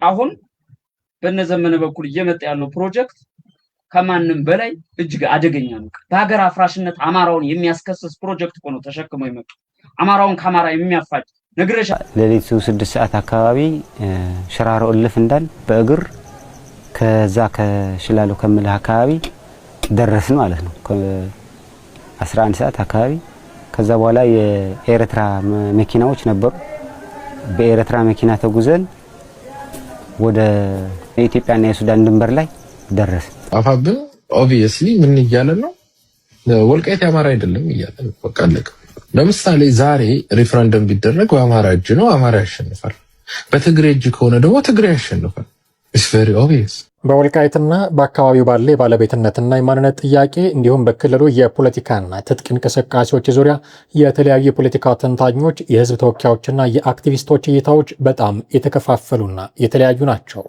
አሁን በነዘመነ በኩል እየመጣ ያለው ፕሮጀክት ከማንም በላይ እጅግ አደገኛ ነው። በሀገር አፍራሽነት አማራውን የሚያስከስስ ፕሮጀክት ሆኖ ተሸክሞ ይመጡ አማራውን ከአማራ የሚያፋጭ ነግረሻ ለሊቱ 6 ሰዓት አካባቢ ሽራሮ እልፍ እንዳል በእግር ከዛ ከሽላሎ ከመልህ አካባቢ ደረስን ማለት ነው። 11 ሰዓት አካባቢ ከዛ በኋላ የኤርትራ መኪናዎች ነበሩ። በኤርትራ መኪና ተጉዘን ወደ ኢትዮጵያና የሱዳን ድንበር ላይ ደረስን። አፋብን ኦብቪየስሊ ምን እያለ ነው? ወልቃይት የአማራ አይደለም እያለ ነው። በቃ አለቀ። ለምሳሌ ዛሬ ሪፍረንደም ቢደረግ በአማራ እጅ ነው፣ አማራ ያሸንፋል። በትግሬ እጅ ከሆነ ደግሞ ትግሬ ያሸንፋል። ኢትስ ቬሪ ኦብቪየስ። በወልቃይትና በአካባቢው ባለ የባለቤትነትና የማንነት ጥያቄ እንዲሁም በክልሉ የፖለቲካና ትጥቅ እንቅስቃሴዎች ዙሪያ የተለያዩ የፖለቲካ ተንታኞች፣ የህዝብ ተወካዮችና የአክቲቪስቶች እይታዎች በጣም የተከፋፈሉና የተለያዩ ናቸው።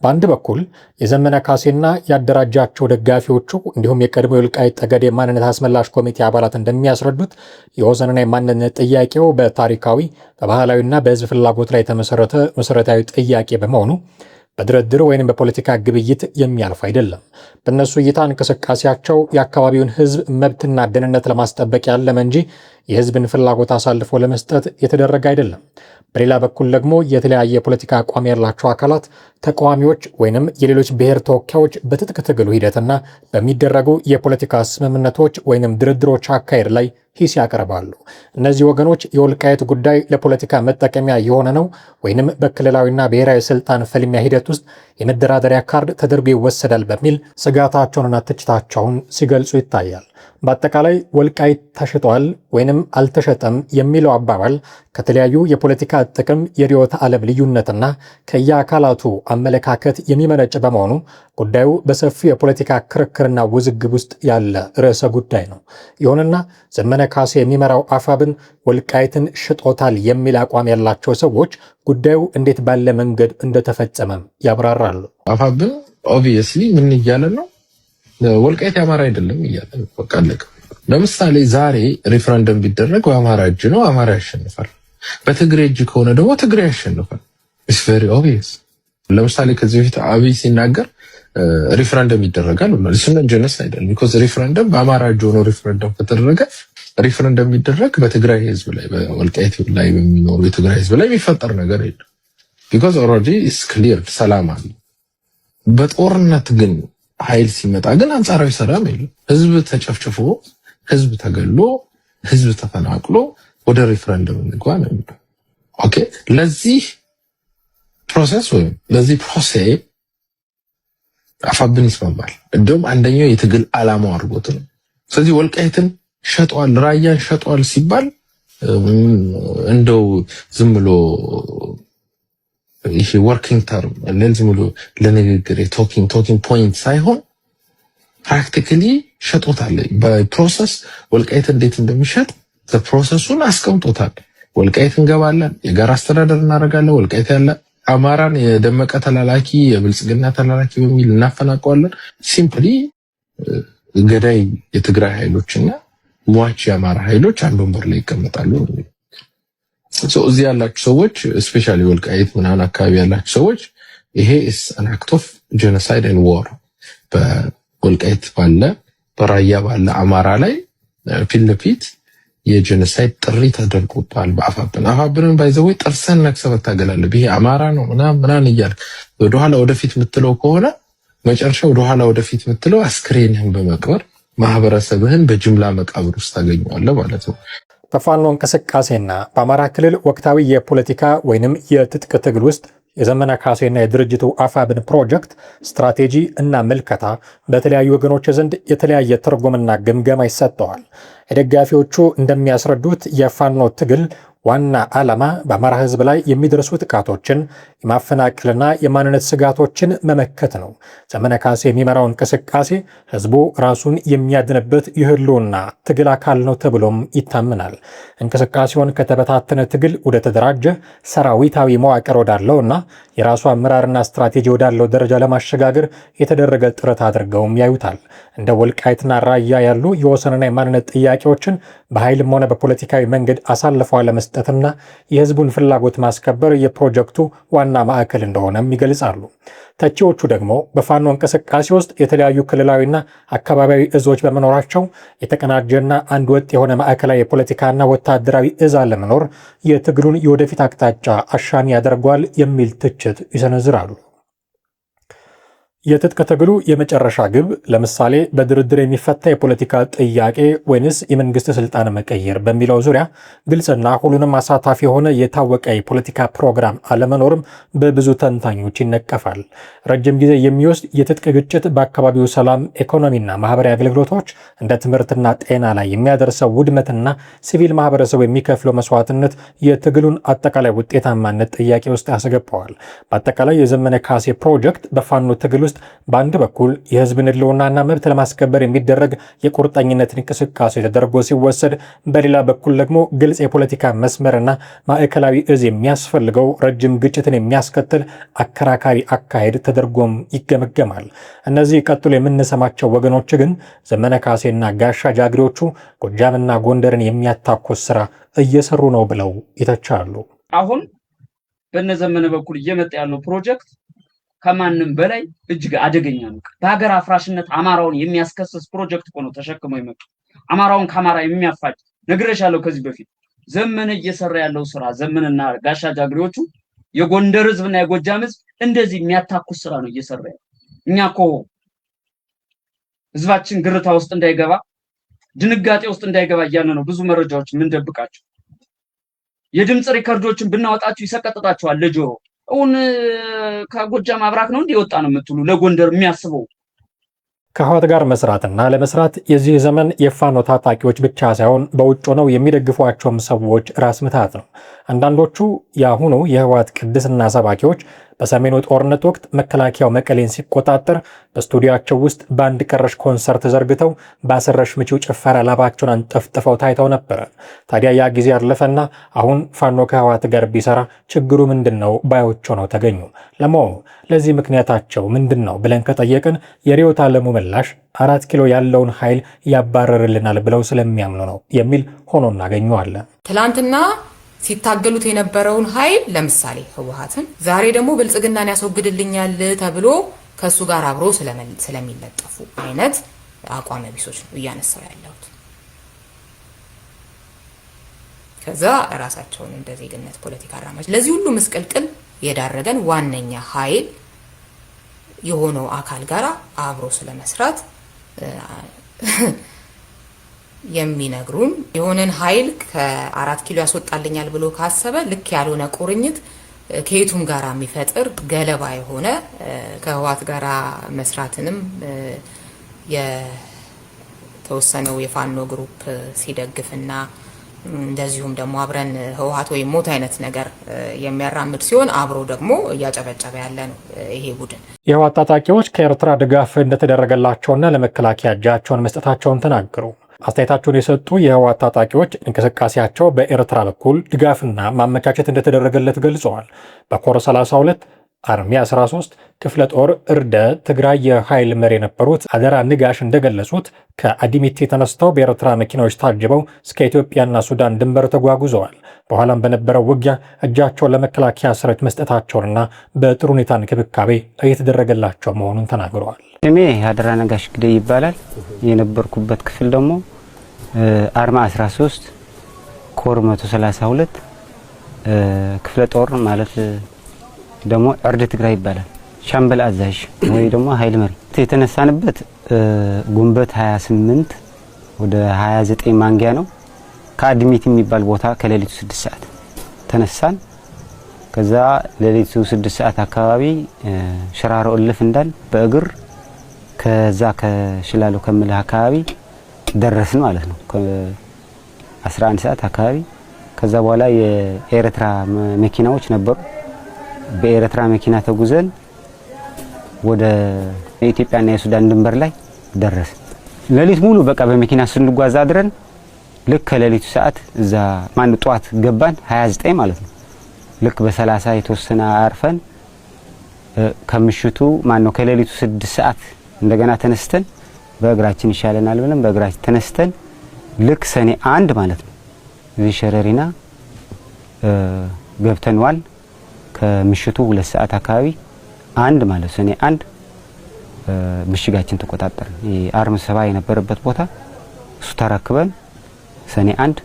በአንድ በኩል የዘመነ ካሴና ያደራጃቸው ደጋፊዎቹ እንዲሁም የቀድሞ የወልቃይት ጠገዴ ማንነት አስመላሽ ኮሚቴ አባላት እንደሚያስረዱት የወሰንና የማንነት ጥያቄው በታሪካዊ በባህላዊና በህዝብ ፍላጎት ላይ የተመሰረተ መሰረታዊ ጥያቄ በመሆኑ በድርድር ወይንም በፖለቲካ ግብይት የሚያልፍ አይደለም። በእነሱ እይታ እንቅስቃሴያቸው የአካባቢውን ህዝብ መብትና ደህንነት ለማስጠበቅ ያለመ እንጂ የህዝብን ፍላጎት አሳልፎ ለመስጠት የተደረገ አይደለም። በሌላ በኩል ደግሞ የተለያየ የፖለቲካ አቋም ያላቸው አካላት ተቃዋሚዎች ወይንም የሌሎች ብሔር ተወካዮች በትጥቅ ትግሉ ሂደትና በሚደረጉ የፖለቲካ ስምምነቶች ወይንም ድርድሮች አካሄድ ላይ ሂስ ያቀርባሉ። እነዚህ ወገኖች የወልቃይት ጉዳይ ለፖለቲካ መጠቀሚያ የሆነ ነው ወይንም በክልላዊና ብሔራዊ ስልጣን ፍልሚያ ሂደት ውስጥ የመደራደሪያ ካርድ ተደርጎ ይወሰዳል በሚል ስጋታቸውንና ትችታቸውን ሲገልጹ ይታያል። በአጠቃላይ ወልቃይት ተሽጧል ወይንም አልተሸጠም የሚለው አባባል ከተለያዩ የፖለቲካ ጥቅም፣ የርዕዮተ ዓለም ልዩነትና ከየአካላቱ አመለካከት የሚመነጭ በመሆኑ ጉዳዩ በሰፊው የፖለቲካ ክርክርና ውዝግብ ውስጥ ያለ ርዕሰ ጉዳይ ነው። ይሁንና ዘመነ ካሴ የሚመራው አፋብን ወልቃይትን ሽጦታል የሚል አቋም ያላቸው ሰዎች ጉዳዩ እንዴት ባለ መንገድ እንደተፈጸመም ያብራራሉ። አፋብን ኦብቪየስሊ ምን እያለ ነው? ወልቃይት የአማራ አይደለም እያለ ነው። በቃ አለቀ። ለምሳሌ ዛሬ ሪፍረንደም ቢደረግ በአማራ እጅ ነው፣ አማራ ያሸንፋል። በትግሬ እጅ ከሆነ ደግሞ ትግሬ ያሸንፋል። ኢትስ ቬሪ ኦብቪየስ። ለምሳሌ ከዚህ በፊት አብይ ሲናገር ሪፍረንደም ይደረጋል ብሏል። እሱ ነው ጄኖሳይድ አይደለም። ቢኮዝ ሪፍረንደም በአማራ እጅ ሆኖ ሪፍረንደም ከተደረገ ሪፍረንደም ቢደረግ በትግራይ ህዝብ ላይ በወልቃይት ላይ በሚኖሩ የትግራይ ህዝብ ላይ የሚፈጠር ነገር የለም። ቢኮዝ ኦልሬዲ ኢትስ ክሊር ሰላም አለ። በጦርነት ግን ኃይል ሲመጣ ግን አንጻራዊ ሰላም የለም። ህዝብ ተጨፍጭፎ፣ ህዝብ ተገሎ፣ ህዝብ ተፈናቅሎ ወደ ሪፍረንደም እንግባ ነው። ኦኬ፣ ለዚህ ፕሮሰስ ወይም ለዚህ ፕሮሴስ አፋብን ይስማማል። እንደውም አንደኛው የትግል ዓላማው አድርጎት ነው። ስለዚህ ወልቃይትን ሸጧል፣ ራያን ሸጧል ሲባል እንደው ዝም ብሎ ይሄ ወርኪንግ ተርም ለዚህ ሙሉ ለንግግር ቶኪንግ ፖይንት ሳይሆን ፕራክቲካሊ ሸጦታል። በፕሮሰስ ወልቃይት እንዴት እንደሚሸጥ ፕሮሰሱን አስቀምጦታል። ወልቃይት እንገባለን፣ የጋራ አስተዳደር እናደርጋለን፣ ወልቃይት ያለ አማራን የደመቀ ተላላኪ የብልጽግና ተላላኪ በሚል እናፈናቀዋለን። ሲምፕሊ ገዳይ የትግራይ ኃይሎችና ሟች የአማራ ኃይሎች አንድ ወንበር ላይ ይቀመጣሉ። እዚህ ያላችሁ ሰዎች ስፔሻሊ ወልቃይት ምናምን አካባቢ ያላችሁ ሰዎች ይሄ is an act of genocide and war በወልቃይት ባለ በራያ ባለ አማራ ላይ ፊት ለፊት የጄኖሳይድ ጥሪ ተደርጎባል። አፋብንን ባይዘው ጥርሰን ነክሰህ መታገላለህ። ይሄ አማራ ነው ምናምን እያልክ ወደኋላ ወደፊት የምትለው ከሆነ መጨረሻ ወደኋላ ወደፊት የምትለው አስክሬንህን በመቅበር ማህበረሰብህን በጅምላ መቃብር ውስጥ ታገኘዋለህ ማለት ነው። በፋኖ እንቅስቃሴና በአማራ ክልል ወቅታዊ የፖለቲካ ወይንም የትጥቅ ትግል ውስጥ የዘመነ ካሴና የድርጅቱ አፋብን ፕሮጀክት ስትራቴጂ እና ምልከታ በተለያዩ ወገኖች ዘንድ የተለያየ ትርጉምና ግምገማ ይሰጠዋል። የደጋፊዎቹ እንደሚያስረዱት የፋኖ ትግል ዋና ዓላማ በአማራ ሕዝብ ላይ የሚደርሱ ጥቃቶችን የማፈናቀልና የማንነት ስጋቶችን መመከት ነው። ዘመነ ካሴ የሚመራው እንቅስቃሴ ሕዝቡ ራሱን የሚያድንበት የህልውና ትግል አካል ነው ተብሎም ይታመናል። እንቅስቃሴውን ከተበታተነ ትግል ወደ ተደራጀ ሰራዊታዊ መዋቅር ወዳለውና የራሱ አመራርና ስትራቴጂ ወዳለው ደረጃ ለማሸጋገር የተደረገ ጥረት አድርገውም ያዩታል። እንደ ወልቃይትና ራያ ያሉ የወሰንና የማንነት ጥያቄዎችን በኃይልም ሆነ በፖለቲካዊ መንገድ አሳልፈው ለመስጠት መስጠትና የህዝቡን ፍላጎት ማስከበር የፕሮጀክቱ ዋና ማዕከል እንደሆነም ይገልጻሉ። ተቺዎቹ ደግሞ በፋኖ እንቅስቃሴ ውስጥ የተለያዩ ክልላዊና አካባቢያዊ እዞች በመኖራቸው የተቀናጀና አንድ ወጥ የሆነ ማዕከላዊ የፖለቲካና ወታደራዊ እዝ አለመኖር የትግሉን የወደፊት አቅጣጫ አሻሚ ያደርገዋል የሚል ትችት ይሰነዝራሉ። የትጥቅ ትግሉ የመጨረሻ ግብ ለምሳሌ በድርድር የሚፈታ የፖለቲካ ጥያቄ ወይንስ የመንግስት ስልጣን መቀየር በሚለው ዙሪያ ግልጽና ሁሉንም አሳታፊ የሆነ የታወቀ የፖለቲካ ፕሮግራም አለመኖርም በብዙ ተንታኞች ይነቀፋል። ረጅም ጊዜ የሚወስድ የትጥቅ ግጭት በአካባቢው ሰላም፣ ኢኮኖሚና ማህበራዊ አገልግሎቶች እንደ ትምህርትና ጤና ላይ የሚያደርሰው ውድመትና ሲቪል ማህበረሰቡ የሚከፍለው መስዋዕትነት የትግሉን አጠቃላይ ውጤታማነት ጥያቄ ውስጥ ያስገባዋል። በአጠቃላይ የዘመነ ካሴ ፕሮጀክት በፋኖ ትግል በአንድ በኩል የህዝብን ህልውናና መብት ለማስከበር የሚደረግ የቁርጠኝነት እንቅስቃሴ ተደርጎ ሲወሰድ፣ በሌላ በኩል ደግሞ ግልጽ የፖለቲካ መስመርና ማዕከላዊ እዝ የሚያስፈልገው ረጅም ግጭትን የሚያስከትል አከራካሪ አካሄድ ተደርጎም ይገመገማል። እነዚህ ቀጥሎ የምንሰማቸው ወገኖች ግን ዘመነ ካሴና ጋሻ ጃግሬዎቹ ጎጃምና ጎንደርን የሚያታኮስ ስራ እየሰሩ ነው ብለው ይተቻሉ። አሁን በነዘመነ በኩል እየመጣ ያለው ፕሮጀክት ከማንም በላይ እጅግ አደገኛ ነው። በሀገር አፍራሽነት አማራውን የሚያስከስስ ፕሮጀክት ሆኖ ተሸክመው ይመጡ አማራውን ከአማራ የሚያፋጭ ነግሬሻለሁ ከዚህ በፊት ዘመነ እየሰራ ያለው ስራ ዘመነና ጋሻ ጃግሬዎቹ የጎንደር ህዝብና የጎጃም ህዝብ እንደዚህ የሚያታኩስ ስራ ነው እየሰራ ያለው። እኛ እኮ ህዝባችን ግርታ ውስጥ እንዳይገባ ድንጋጤ ውስጥ እንዳይገባ እያልን ነው ብዙ መረጃዎች ምን ደብቃቸው። የድምጽ ሪከርዶችን ብናወጣችሁ ይሰቀጥጣቸዋል ለጆሮ። አሁን ከጎጃም አብራክ ነው እንዲወጣ ነው የምትሉ ለጎንደር የሚያስበው ከህወሓት ጋር መስራትና ለመስራት የዚህ ዘመን የፋኖ ታጣቂዎች ብቻ ሳይሆን በውጭ ሆነው የሚደግፏቸውም ሰዎች ራስ ምታት ነው። አንዳንዶቹ የአሁኑ የህወሓት ቅድስና ሰባኪዎች በሰሜኑ ጦርነት ወቅት መከላከያው መቀሌን ሲቆጣጠር በስቱዲያቸው ውስጥ በአንድ ቀረሽ ኮንሰርት ዘርግተው በአሰረሽ ምቺው ጭፈራ ላባቸውን አንጠፍጥፈው ታይተው ነበር። ታዲያ ያ ጊዜ አለፈና አሁን ፋኖ ከህወሓት ጋር ቢሰራ ችግሩ ምንድነው ባዮች ሆነው ተገኙ። ለመሆኑ ለዚህ ምክንያታቸው ምንድነው ብለን ከጠየቅን የርዕዮተ ዓለሙ ምላሽ 4 ኪሎ ያለውን ኃይል ያባረርልናል ብለው ስለሚያምኑ ነው የሚል ሆኖ እናገኘዋለን። ትላንትና ሲታገሉት የነበረውን ኃይል ለምሳሌ ህወሓትን ዛሬ ደግሞ ብልጽግናን ያስወግድልኛል ተብሎ ከሱ ጋር አብሮ ስለሚለጠፉ አይነት አቋም ቢሶች ነው እያነሳው ያለሁት። ከዛ ራሳቸውን እንደ ዜግነት ፖለቲካ አራማጅ ለዚህ ሁሉ ምስቅልቅል የዳረገን ዋነኛ ኃይል የሆነው አካል ጋር አብሮ ስለመስራት የሚነግሩን የሆነን ኃይል ከ4 ኪሎ ያስወጣልኛል ብሎ ካሰበ ልክ ያልሆነ ቁርኝት ከየቱም ጋር የሚፈጥር ገለባ የሆነ ከህወሓት ጋር መስራትንም የተወሰነው የፋኖ ግሩፕ ሲደግፍና እንደዚሁም ደግሞ አብረን ህወሓት ወይ ሞት አይነት ነገር የሚያራምድ ሲሆን አብሮ ደግሞ እያጨበጨበ ያለ ነው ይሄ ቡድን። የህወሓት ታጣቂዎች ከኤርትራ ድጋፍ እንደተደረገላቸውና ለመከላከያ እጃቸውን መስጠታቸውን ተናገሩ። አስተያየታቸውን የሰጡ የህወሓት ታጣቂዎች እንቅስቃሴያቸው በኤርትራ በኩል ድጋፍና ማመቻቸት እንደተደረገለት ገልጸዋል። በኮር 32 አርሚ 13 ክፍለ ጦር እርደ ትግራይ የኃይል መሪ የነበሩት አደራ ንጋሽ እንደገለጹት ከአዲሚቴ ተነስተው በኤርትራ መኪናዎች ታጅበው እስከ ኢትዮጵያና ሱዳን ድንበር ተጓጉዘዋል። በኋላም በነበረው ውጊያ እጃቸውን ለመከላከያ ሰራዊት መስጠታቸውንና በጥሩ ሁኔታ እንክብካቤ እየተደረገላቸው መሆኑን ተናግረዋል። ስሜ አደራ ነጋሽ ግዴ ይባላል። የነበርኩበት ክፍል ደግሞ አርማ 13 ኮር 132 ክፍለ ጦር ማለት ደግሞ እርደ ትግራይ ይባላል። ሻምበል አዛዥ ወይ ደግሞ ኃይል መሪ የተነሳንበት ጉንበት 28 ወደ 29 ማንጊያ ነው። ከአድሚት የሚባል ቦታ ከሌሊቱ 6 ሰዓት ተነሳን። ከዛ ሌሊቱ 6 ሰዓት አካባቢ ሽራሮ እልፍ እንዳል በእግር ከዛ ከሽላሎ ከመለህ አካባቢ ደረስን ማለት ነው። 11 ሰዓት አካባቢ ከዛ በኋላ የኤርትራ መኪናዎች ነበሩ። በኤርትራ መኪና ተጉዘን ወደ ኢትዮጵያና የሱዳን ድንበር ላይ ደረስን። ሌሊት ሙሉ በቃ በመኪና ስንጓዝ አድረን ልክ ከሌሊቱ ሰዓት እዛ ማን ጧት ገባን 29 ማለት ነው። ልክ በ30 የተወሰነ አርፈን ከምሽቱ ማን ነው ከሌሊቱ 6 ሰዓት እንደገና ተነስተን በእግራችን ይሻለናል ብለን በእግራችን ተነስተን ልክ ሰኔ 1 ማለት ነው እዚህ ሸረሪና ገብተንዋል። ከምሽቱ 2 ሰዓት አካባቢ አንድ ማለት ሰኔ 1 ምሽጋችን ተቆጣጠርን። የአርም ሰባ የነበረበት ቦታ እሱ ተረክበን ሰኔ 1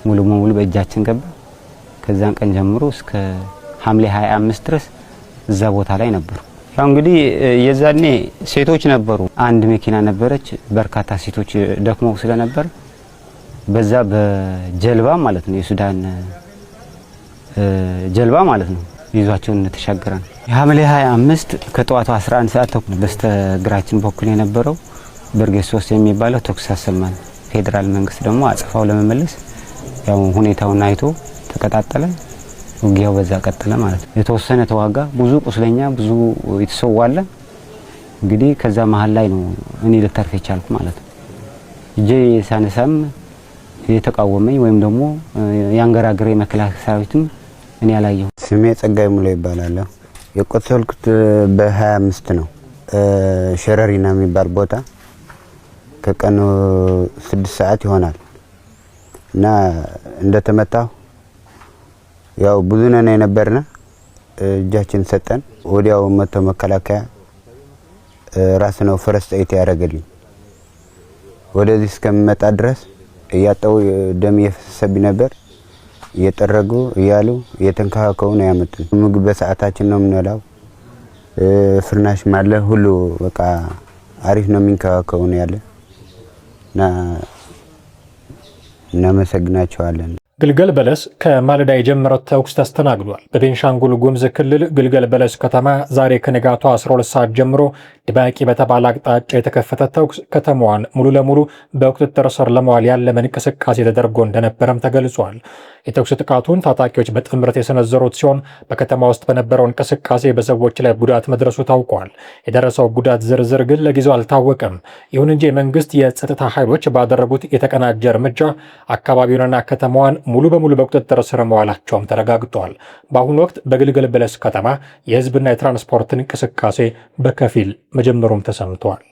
ሙሉ በሙሉ በእጃችን ገባ። ከዛን ቀን ጀምሮ እስከ ሐምሌ 25 ድረስ እዛ ቦታ ላይ ነበሩ። ያው እንግዲህ የዛኔ ሴቶች ነበሩ። አንድ መኪና ነበረች። በርካታ ሴቶች ደክመው ስለነበር በዛ በጀልባ ማለት ነው የሱዳን ጀልባ ማለት ነው ይዟቸውን ተሻገረን። ሐምሌ 25 ከጠዋቱ 11 ሰዓት ተኩል በስተግራችን በኩል የነበረው በርጌስ 3 የሚባለው ተኩስ አሰማን። ፌደራል መንግስት ደግሞ አጽፋው ለመመለስ ያው ሁኔታውን አይቶ ተቀጣጠለ። ውጊያው በዛ ቀጠለ ማለት ነው። የተወሰነ ተዋጋ፣ ብዙ ቁስለኛ፣ ብዙ የተሰዋለ። እንግዲህ ከዛ መሃል ላይ ነው እኔ ልተርፍ የቻልኩ ማለት ነው። እጄ ሳነሳም የተቃወመኝ ወይም ደግሞ ያንገራግሬ መከላከያ ሰራዊትም እኔ ያላየሁ። ስሜ ጸጋይ ሙሉ ይባላል። የቆሰልኩት በ25 ነው። ሸረሪና የሚባል ቦታ ከቀኑ 6 ሰዓት ይሆናል እና እንደተመታሁ ያው ብዙ ነን የነበርና እጃችን ሰጠን። ወዲያው መጥቶ መከላከያ ራስ ነው ፈረስት ኤት ያደረገልኝ። ወደዚህ እስከምመጣ ድረስ እያጠው ደም እየፈሰሰብኝ ነበር። እየጠረጉ እያሉ እየተንከባከቡ ነው ያመጡን። ምግብ በሰዓታችን ነው የምንበላው። ፍርናሽ ማለ ሁሉ በቃ አሪፍ ነው የሚንከባከቡ ነው ያለ እና እናመሰግናቸዋለን። ግልገል በለስ ከማለዳ የጀመረው ተኩስ ተስተናግዷል። በቤንሻንጉል ጉሙዝ ክልል ግልገል በለስ ከተማ ዛሬ ከንጋቱ 12 ሰዓት ጀምሮ ድባቂ በተባለ አቅጣጫ የተከፈተ ተኩስ ከተማዋን ሙሉ ለሙሉ በቁጥጥር ስር ለመዋል ያለመ እንቅስቃሴ ተደርጎ እንደነበረም ተገልጿል። የተኩስ ጥቃቱን ታጣቂዎች በጥምረት የሰነዘሩት ሲሆን በከተማ ውስጥ በነበረው እንቅስቃሴ በሰዎች ላይ ጉዳት መድረሱ ታውቋል። የደረሰው ጉዳት ዝርዝር ግን ለጊዜው አልታወቀም። ይሁን እንጂ የመንግስት የጸጥታ ኃይሎች ባደረጉት የተቀናጀ እርምጃ አካባቢውንና ከተማዋን ሙሉ በሙሉ በቁጥጥር ስር መዋላቸውም ተረጋግጧል። በአሁኑ ወቅት በግልገል በለስ ከተማ የህዝብና የትራንስፖርት እንቅስቃሴ በከፊል መጀመሩም ተሰምቷል።